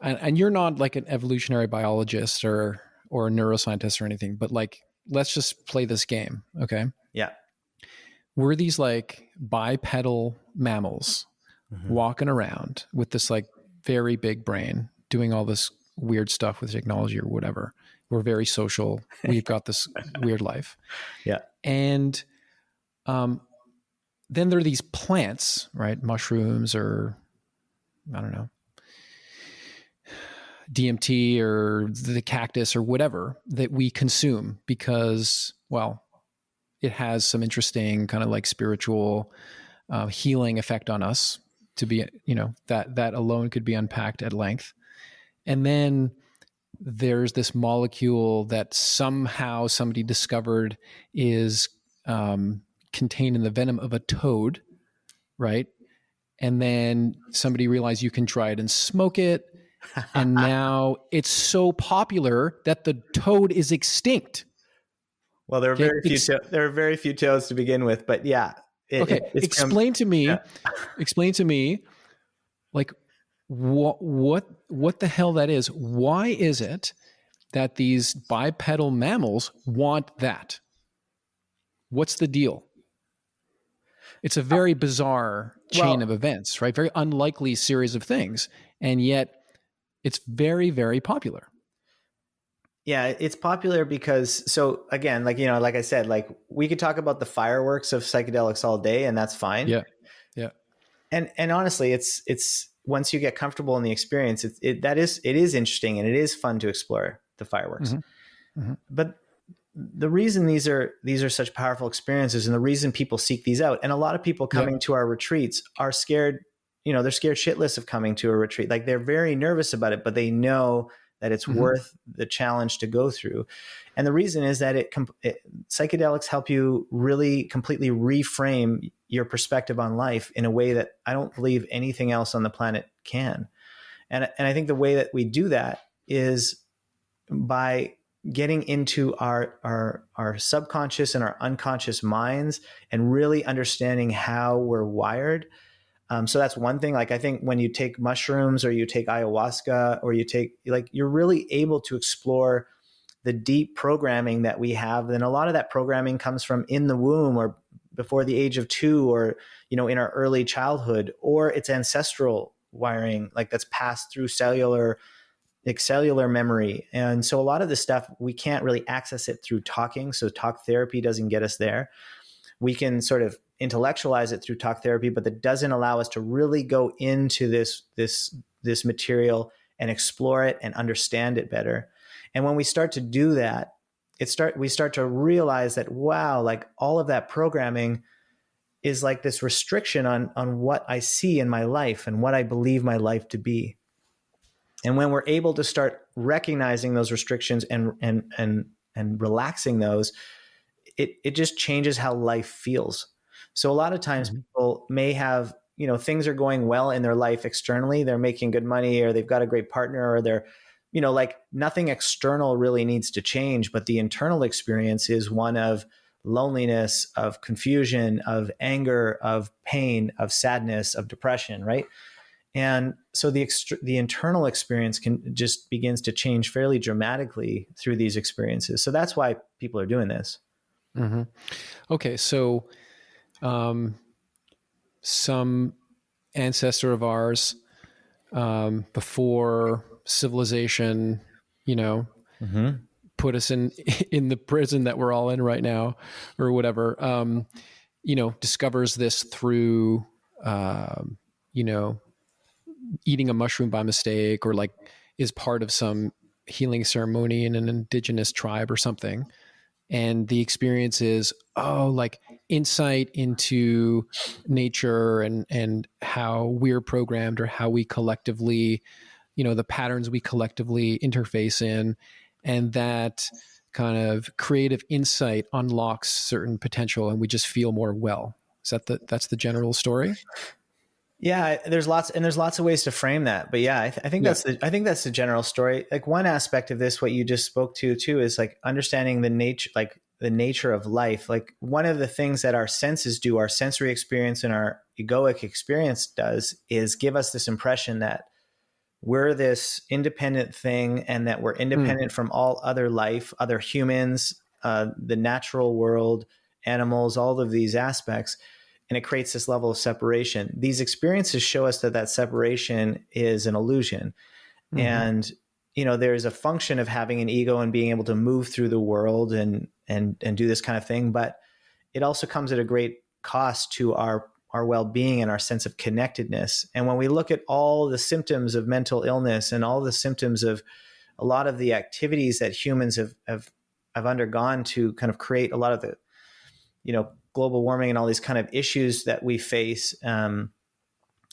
and you're not like an evolutionary biologist or a neuroscientist or anything, but like, let's just play this game. Okay. Yeah. We're these like bipedal mammals walking around with this like very big brain doing all this weird stuff with technology or whatever. We're very social. We've got this weird life. Yeah. And then there are these plants, right? Mushrooms or I don't know, DMT or the cactus or whatever that we consume because, well, it has some interesting kind of like spiritual healing effect on us to be, that alone could be unpacked at length. And then there's this molecule that somehow somebody discovered is contained in the venom of a toad, right? And then somebody realized you can try it and smoke it. And now it's so popular that the toad is extinct. Well, there are very few toads to begin with, but yeah. Explain to me, like what the hell that is. Why is it that these bipedal mammals want that? What's the deal? It's a very bizarre chain of events, right? Very unlikely series of things. And yet it's very, very popular. Yeah, it's popular because, so again, like, like I said, like we could talk about the fireworks of psychedelics all day and that's fine. Yeah. Yeah. And honestly, it's once you get comfortable in the experience, it is interesting and it is fun to explore the fireworks. Mm-hmm. Mm-hmm. But the reason these are such powerful experiences and the reason people seek these out, and a lot of people coming to our retreats are scared, they're scared shitless of coming to a retreat. Like they're very nervous about it, but they know that it's worth the challenge to go through. And the reason is that psychedelics help you really completely reframe your perspective on life in a way that I don't believe anything else on the planet can. And I think the way that we do that is by getting into our subconscious and our unconscious minds and really understanding how we're wired. So that's one thing. Like I think when you take mushrooms or you take ayahuasca or you take, like, you're really able to explore the deep programming that we have. And a lot of that programming comes from in the womb or before the age of 2 or, in our early childhood, or it's ancestral wiring, like that's passed through cellular memory. And so a lot of this stuff, we can't really access it through talking. So talk therapy doesn't get us there. We can sort of intellectualize it through talk therapy, but that doesn't allow us to really go into this material and explore it and understand it better. And when we start to do that, we start to realize that, wow, like all of that programming is like this restriction on what I see in my life and what I believe my life to be. And when we're able to start recognizing those restrictions and relaxing those, it just changes how life feels. So a lot of times people may have, things are going well in their life externally. They're making good money or they've got a great partner or they're, like nothing external really needs to change. But the internal experience is one of loneliness, of confusion, of anger, of pain, of sadness, of depression, right? And so the internal experience just begins to change fairly dramatically through these experiences. So that's why people are doing this. Mm-hmm. Okay. So, some ancestor of ours, before civilization, put us in the prison that we're all in right now or whatever, discovers this through, eating a mushroom by mistake or like is part of some healing ceremony in an indigenous tribe or something. And the experience is, like insight into nature and how we're programmed or how we collectively, the patterns we collectively interface in. And that kind of creative insight unlocks certain potential and we just feel more well. That's the general story? Yeah, there's lots of ways to frame that, but yeah, I think that's the general story. Like one aspect of this, what you just spoke to too, is like understanding the nature of life. Like one of the things that our senses do, our sensory experience and our egoic experience does, is give us this impression that we're this independent thing, and that we're independent from all other life, other humans, the natural world, animals, all of these aspects. And it creates this level of separation. These experiences show us that that separation is an illusion. And, you know, there's a function of having an ego and being able to move through the world and do this kind of thing. But it also comes at a great cost to our well-being and our sense of connectedness. And when we look at all the symptoms of mental illness and all the symptoms of a lot of the activities that humans have undergone to kind of create a lot of the, you know, global warming and all these kind of issues that we face,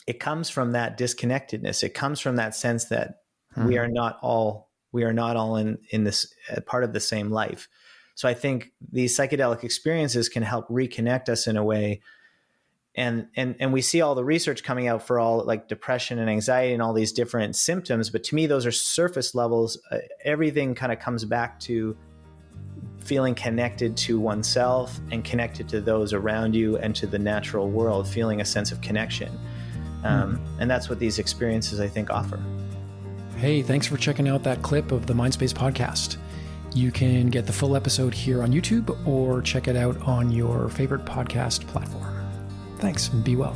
it comes from that disconnectedness. It comes from that sense that we are not all in this part of the same life. So I think these psychedelic experiences can help reconnect us in a way. And we see all the research coming out for all like depression and anxiety and all these different symptoms. But to me, those are surface levels. Everything kind of comes back to feeling connected to oneself and connected to those around you and to the natural world, feeling a sense of connection. And that's what these experiences, I think, offer. Hey, thanks for checking out that clip of the Mindspace podcast. You can get the full episode here on YouTube or check it out on your favorite podcast platform. Thanks, and be well.